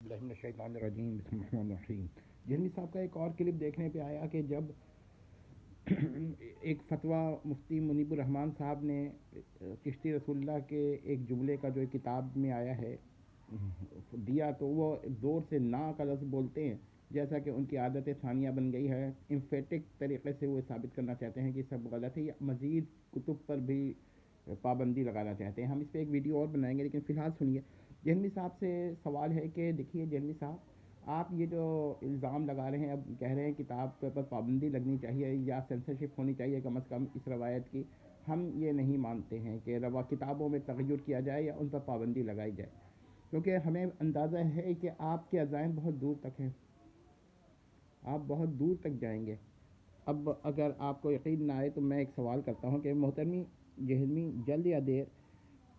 اللہ من الشیطان الرجیم بسم اللہ الرحمن الرحیم۔ جہلمی صاحب کا ایک اور کلپ دیکھنے پہ آیا کہ جب ایک فتویٰ مفتی منیب الرحمن صاحب نے چشتی رسول اللہ کے ایک جملے کا جو ایک کتاب میں آیا ہے دیا، تو وہ زور سے نا کا لفظ بولتے ہیں، جیسا کہ ان کی عادت ثانیہ بن گئی ہے۔ امفیٹک طریقے سے وہ ثابت کرنا چاہتے ہیں کہ سب غلط ہے، یا مزید کتب پر بھی پابندی لگانا چاہتے ہیں۔ ہم اس پہ ایک ویڈیو اور بنائیں گے، لیکن فی الحال سنیے۔ جہلمی صاحب سے سوال ہے کہ دیکھیے جہلمی صاحب، آپ یہ جو الزام لگا رہے ہیں، اب کہہ رہے ہیں کتاب پر پابندی لگنی چاہیے یا سینسرشپ ہونی چاہیے کم از کم اس روایت کی، ہم یہ نہیں مانتے ہیں کہ کتابوں میں تغیر کیا جائے یا ان پر پابندی لگائی جائے، کیونکہ ہمیں اندازہ ہے کہ آپ کے عزائم بہت دور تک ہیں، آپ بہت دور تک جائیں گے۔ اب اگر آپ کو یقین نہ آئے تو میں ایک سوال کرتا ہوں کہ محترمی جہلمی جلد یا دیر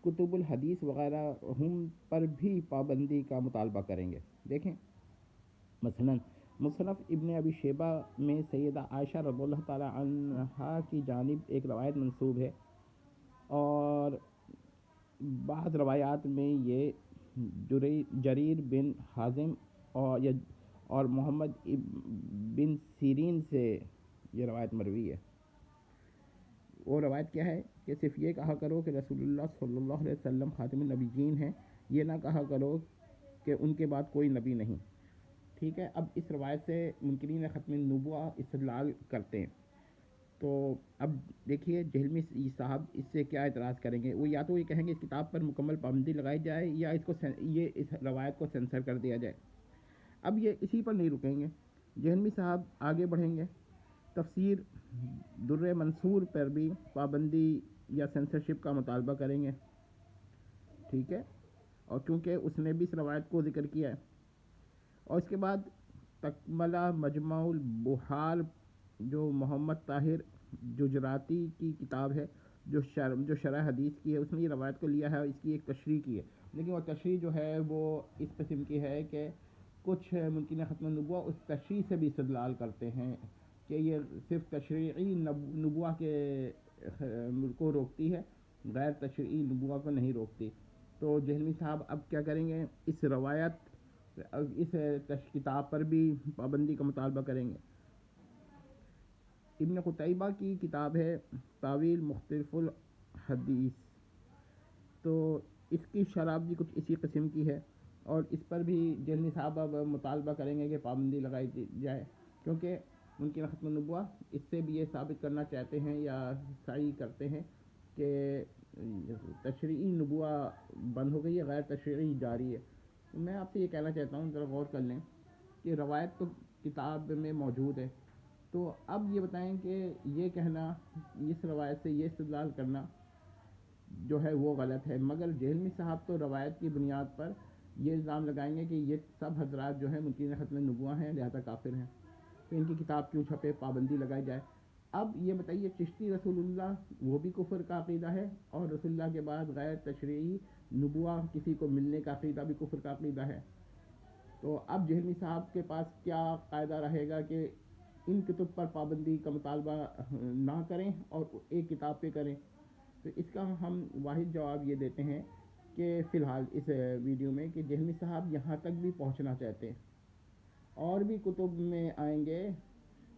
کتب الحدیث وغیرہ ہم پر بھی پابندی کا مطالبہ کریں گے۔ دیکھیں مثلا مصنف ابن ابی شیبہ میں سیدہ عائشہ رضی اللہ تعالی عنہا کی جانب ایک روایت منسوب ہے، اور بعض روایات میں یہ جریر بن حازم اور محمد بن سیرین سے یہ روایت مروی ہے۔ وہ روایت کیا ہے کہ صرف یہ کہا کرو کہ رسول اللہ صلی اللہ علیہ وسلم خاتم النبیین ہیں، یہ نہ کہا کرو کہ ان کے بعد کوئی نبی نہیں۔ ٹھیک ہے، اب اس روایت سے منکرین ختم النبوہ استدلال کرتے ہیں۔ تو اب دیکھیے جہلمی صاحب اس سے کیا اعتراض کریں گے، وہ یا تو یہ کہیں گے اس کتاب پر مکمل پابندی لگائی جائے یا اس روایت کو سینسر کر دیا جائے۔ اب یہ اسی پر نہیں رکیں گے، جہلمی صاحب آگے بڑھیں گے، تفسیر در منصور پر بھی پابندی یا سینسرشپ کا مطالبہ کریں گے۔ ٹھیک ہے، اور کیونکہ اس نے بھی اس روایت کو ذکر کیا ہے۔ اور اس کے بعد تکملہ مجمع البحار جو محمد طاہر ججراتی کی کتاب ہے، جو شرح حدیث کی ہے، اس نے یہ روایت کو لیا ہے اور اس کی ایک تشریح کی ہے، لیکن وہ تشریح جو ہے وہ اس قسم کی ہے کہ کچھ ممکن ختم النبوہ اس تشریح سے بھی استدلال کرتے ہیں کہ یہ صرف تشریعی نبوہ کے کو روکتی ہے، غیر تشریعی نبوہ کو نہیں روکتی۔ تو جہلمی صاحب اب کیا کریں گے، اس روایت اس کتاب پر بھی پابندی کا مطالبہ کریں گے۔ ابن قتیبہ کی کتاب ہے تاویل مختلف الحدیث، تو اس کی شرح بھی کچھ اسی قسم کی ہے، اور اس پر بھی جہلمی صاحب اب مطالبہ کریں گے کہ پابندی لگائی جائے، کیونکہ ممکن ختم النبوہ اس سے بھی یہ ثابت کرنا چاہتے ہیں یا سعی کرتے ہیں کہ تشریعی نبوہ بند ہو گئی ہے، غیر تشریعی جاری ہے۔ میں آپ سے یہ کہنا چاہتا ہوں، ذرا غور کر لیں کہ روایت تو کتاب میں موجود ہے، تو اب یہ بتائیں کہ یہ کہنا، اس روایت سے یہ استدلال کرنا جو ہے وہ غلط ہے، مگر جہلمی صاحب تو روایت کی بنیاد پر یہ الزام لگائیں گے کہ یہ سب حضرات جو ہیں ممکن ختم نبوہ ہیں، لہذا کافر ہیں، تو ان کی کتاب کیوں چھپے، پابندی لگائی جائے۔ اب یہ بتائیے چشتی رسول اللہ وہ بھی کفر کا عقیدہ ہے، اور رسول اللہ کے بعد غیر تشریعی نبوہ کسی کو ملنے کا عقیدہ بھی کفر کا عقیدہ ہے۔ تو اب جہلمی صاحب کے پاس کیا قاعدہ رہے گا کہ ان کتب پر پابندی کا مطالبہ نہ کریں اور ایک کتاب پہ کریں؟ تو اس کا ہم واحد جواب یہ دیتے ہیں کہ فی الحال اس ویڈیو میں کہ جہلمی صاحب یہاں تک بھی پہنچنا چاہتے ہیں، اور بھی کتب میں آئیں گے،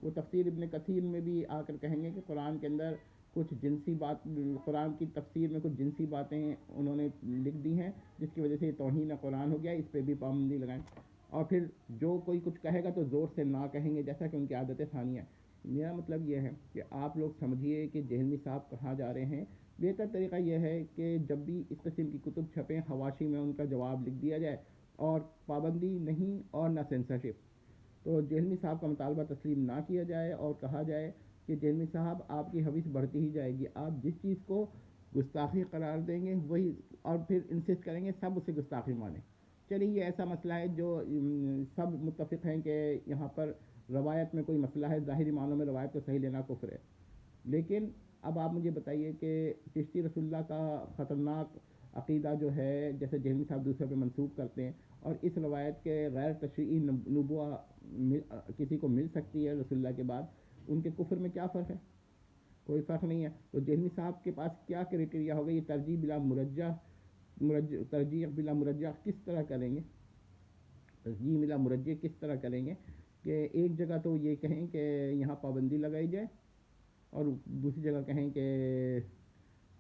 وہ تفسیر ابن کثیر میں بھی آ کر کہیں گے کہ قرآن کے اندر کچھ جنسی بات، قرآن کی تفسیر میں کچھ جنسی باتیں انہوں نے لکھ دی ہیں جس کی وجہ سے یہ توہین قرآن ہو گیا، اس پہ بھی پابندی لگائیں۔ اور پھر جو کوئی کچھ کہے گا تو زور سے نہ کہیں گے، جیسا کہ ان کی عادت ثانیہ ہے۔ میرا مطلب یہ ہے کہ آپ لوگ سمجھیے کہ جہلمی صاحب کہاں جا رہے ہیں۔ بہتر طریقہ یہ ہے کہ جب بھی اس قسم کی کتب چھپیں، حواشی میں ان کا جواب لکھ دیا جائے، اور پابندی نہیں اور نہ سینسرشپ۔ تو جہلمی صاحب کا مطالبہ تسلیم نہ کیا جائے اور کہا جائے کہ جہلمی صاحب آپ کی حویث بڑھتی ہی جائے گی، آپ جس چیز کو گستاخی قرار دیں گے وہی، اور پھر انسسٹ کریں گے سب اسے گستاخی مانیں۔ چلیے یہ ایسا مسئلہ ہے جو سب متفق ہیں کہ یہاں پر روایت میں کوئی مسئلہ ہے، ظاہری معنوں میں روایت کو صحیح لینا کفر ہے، لیکن اب آپ مجھے بتائیے کہ چشتی رسول اللہ کا خطرناک عقیدہ جو ہے، جیسے جہلمی صاحب دوسرے پہ منسوخ کرتے ہیں، اور اس روایت کے غیر تشریعی نبوہ کسی کو مل سکتی ہے رسول اللہ کے بعد، ان کے کفر میں کیا فرق ہے؟ کوئی فرق نہیں ہے۔ تو جہلمی صاحب کے پاس کیا کرائٹیریا ہوگا، یہ ترجیح بلا مرجح کس طرح کریں گے؟ جی ملا مرجع کس طرح کریں گے کہ ایک جگہ تو یہ کہیں کہ یہاں پابندی لگائی جائے اور دوسری جگہ کہیں کہ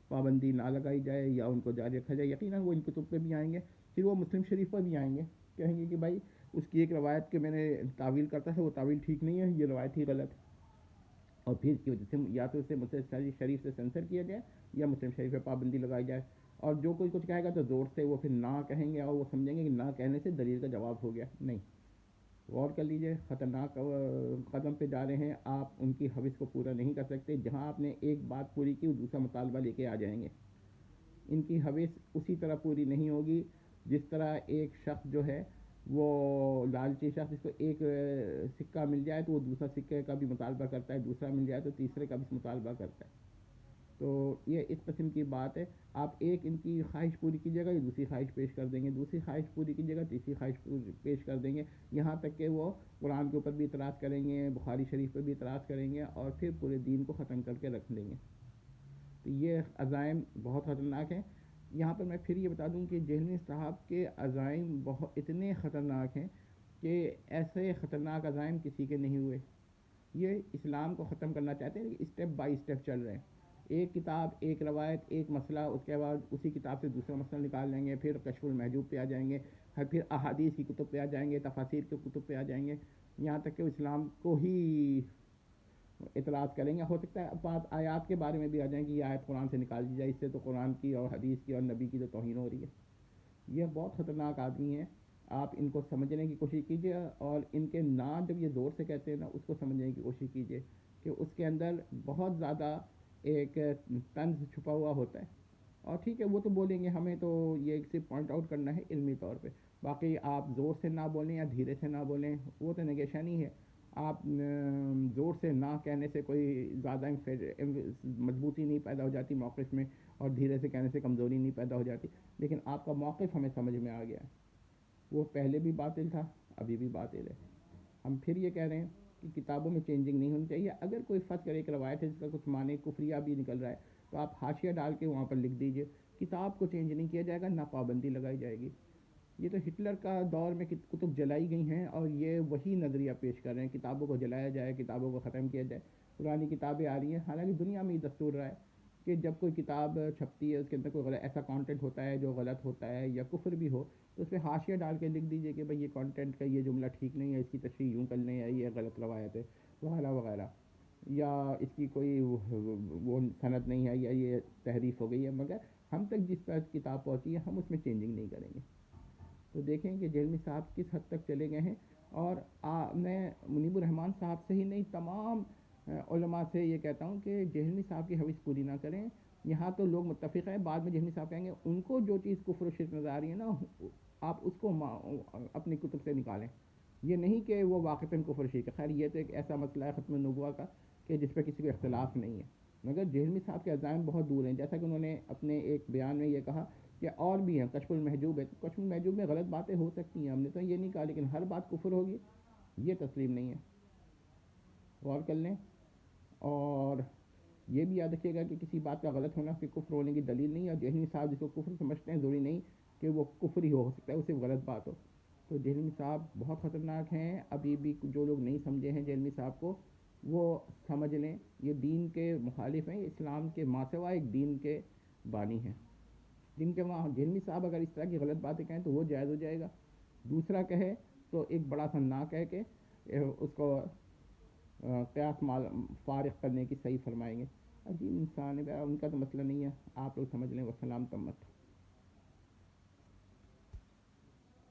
پابندی نہ لگائی جائے یا ان کو جاری رکھا جائے. یقیناً وہ ان کتب پہ بھی آئیں گے, پھر وہ مسلم شریف پر بھی آئیں گے, کہیں گے کہ بھائی اس کی ایک روایت کے میں نے تعویل کرتا تھا وہ تعویل ٹھیک نہیں ہے, یہ روایت ہی غلط ہے, اور پھر اس کی وجہ سے یا تو اسے مسلم شریف سے سینسر کیا جائے یا مسلم شریف پہ پابندی لگائی جائے. اور جو کوئی کچھ کہے گا تو زور سے وہ پھر نہ کہیں گے اور وہ سمجھیں گے کہ نہ کہنے سے دلیل کا جواب ہو گیا. نہیں, غور کر لیجئے, خطرناک قدم پہ جا رہے ہیں آپ, ان کی حوث کو پورا نہیں کر سکتے. جہاں آپ نے ایک بات پوری کی وہ دوسرا مطالبہ لے کے آ جائیں گے. ان کی حوث اسی طرح پوری نہیں ہوگی جس طرح ایک شخص جو ہے وہ لالچی شخص, جس کو ایک سکہ مل جائے تو وہ دوسرا سکے کا بھی مطالبہ کرتا ہے, دوسرا مل جائے تو تیسرے کا بھی مطالبہ کرتا ہے. تو یہ اس قسم کی بات ہے. آپ ایک ان کی خواہش پوری کیجیے گا, یہ دوسری خواہش پیش کر دیں گے, دوسری خواہش پوری کیجیے گا تیسری خواہش پیش کر دیں گے, یہاں تک کہ وہ قرآن کے اوپر بھی اعتراض کریں گے, بخاری شریف پہ بھی اعتراض کریں گے, اور پھر پورے دین کو ختم کر کے رکھ دیں گے. تو یہ عزائم بہت خطرناک ہیں. یہاں پر میں پھر یہ بتا دوں کہ جہلمی صاحب کے عزائم بہت اتنے خطرناک ہیں کہ ایسے خطرناک عزائم کسی کے نہیں ہوئے. یہ اسلام کو ختم کرنا چاہتے ہیں, اسٹیپ بائی اسٹیپ چل رہے ہیں. ایک کتاب, ایک روایت, ایک مسئلہ, اس کے بعد اسی کتاب سے دوسرا مسئلہ نکال لیں گے, پھر کشف المحجوب پہ آ جائیں گے, پھر احادیث کی کتب پہ آ جائیں گے, تفاسیر کی کتب پہ آ جائیں گے, یہاں تک کہ اسلام کو ہی اعتراض کریں گے. ہو سکتا ہے بات آیات کے بارے میں بھی آ جائیں کہ یہ آیت قرآن سے نکال دی جائے, اس سے تو قرآن کی اور حدیث کی اور نبی کی تو توہین ہو رہی ہے. یہ بہت خطرناک آدمی ہیں, آپ ان کو سمجھنے کی کوشش کیجیے, اور ان کے نام جب یہ زور سے کہتے ہیں نا اس کو سمجھنے کی کوشش کیجیے کہ اس کے اندر بہت زیادہ ایک طنز چھپا ہوا ہوتا ہے. اور ٹھیک ہے وہ تو بولیں گے, ہمیں تو یہ صرف پوائنٹ آؤٹ کرنا ہے علمی طور پہ, باقی آپ زور سے نہ بولیں یا دھیرے سے نہ بولیں وہ تو نگیشن ہی ہے. آپ زور سے نہ کہنے سے کوئی زیادہ مضبوطی نہیں پیدا ہو جاتی موقف میں, اور دھیرے سے کہنے سے کمزوری نہیں پیدا ہو جاتی. لیکن آپ کا موقف ہمیں سمجھ میں آ گیا ہے, وہ پہلے بھی باطل تھا ابھی بھی باطل ہے. ہم پھر یہ کہہ رہے ہیں کہ کتابوں میں چینجنگ نہیں ہونی چاہیے. اگر کوئی فرض کرے ایک روایت ہے جس کا کچھ معنی کفریہ بھی نکل رہا ہے تو آپ حاشیہ ڈال کے وہاں پر لکھ دیجئے, کتاب کو چینج نہیں کیا جائے گا, نہ پابندی لگائی جائے گی. یہ تو ہٹلر کا دور میں کتب جلائی گئی ہیں اور یہ وہی نظریہ پیش کر رہے ہیں, کتابوں کو جلایا جائے, کتابوں کو ختم کیا جائے. پرانی کتابیں آ رہی ہیں, حالانکہ دنیا میں یہ دستور رہا ہے کہ جب کوئی کتاب چھپتی ہے اس کے اندر کوئی غلط ایسا کانٹینٹ ہوتا ہے جو غلط ہوتا ہے یا کفر بھی ہو تو اس پہ حاشیہ ڈال کے لکھ دیجئے کہ بھئی یہ کانٹینٹ کا یہ جملہ ٹھیک نہیں ہے, اس کی تشریح یوں کر لیں, یا یہ غلط روایت ہے وغیرہ وغیرہ, یا اس کی کوئی وہ سند نہیں ہے, یا یہ تحریف ہو گئی ہے. مگر ہم تک جس پر کتاب پہنچی ہے ہم اس میں چینجنگ نہیں کریں گے. تو دیکھیں کہ جیلمی صاحب کس حد تک چلے گئے ہیں. اور میں منیب الرحمن صاحب سے ہی نہیں تمام علماء سے یہ کہتا ہوں کہ جہلمی صاحب کی حوث پوری نہ کریں. یہاں تو لوگ متفق ہیں, بعد میں جہلمی صاحب کہیں گے ان کو جو چیز کفر و شرک نظر آ رہی ہے نا آپ اس کو اپنی کتب سے نکالیں. یہ نہیں کہ وہ واقعتاً کفر و شرک ہے, خیر یہ تو ایک ایسا مسئلہ ہے ختم نبوہ کا کہ جس پہ کسی کو اختلاف نہیں ہے. مگر جہلمی صاحب کے عزائم بہت دور ہیں, جیسا کہ انہوں نے اپنے ایک بیان میں یہ کہا کہ اور بھی ہیں, کشف المحجوب ہے, کشف المحجوب میں غلط باتیں ہو سکتی ہیں, ہم نے تو یہ نہیں کہا, لیکن ہر بات کفر ہوگی یہ تسلیم نہیں ہے. غور کر لیں. اور یہ بھی یاد رکھیے گا کہ کسی بات کا غلط ہونا پھر کفر ہونے کی دلیل نہیں ہے, اور جہلمی صاحب جس کو کفر سمجھتے ہیں ضروری نہیں کہ وہ کفر ہی ہو سکتا ہے, وہ صرف غلط بات ہو. تو جہلمی صاحب بہت خطرناک ہیں. ابھی بھی جو لوگ نہیں سمجھے ہیں جہلمی صاحب کو وہ سمجھ لیں, یہ دین کے مخالف ہیں, اسلام کے ماسوا ایک دین کے بانی ہیں جن کے وہاں جہلمی صاحب اگر اس طرح کی غلط باتیں کہیں تو وہ جائز ہو جائے گا, دوسرا کہے تو ایک بڑا سا نہ کہہ کے اس کو قیاس فارغ کرنے کی صحیح فرمائیں گے. عجیب انسان ہے, ان کا تو مسئلہ نہیں ہے, آپ لوگ سمجھ لیں. والسلام تمت.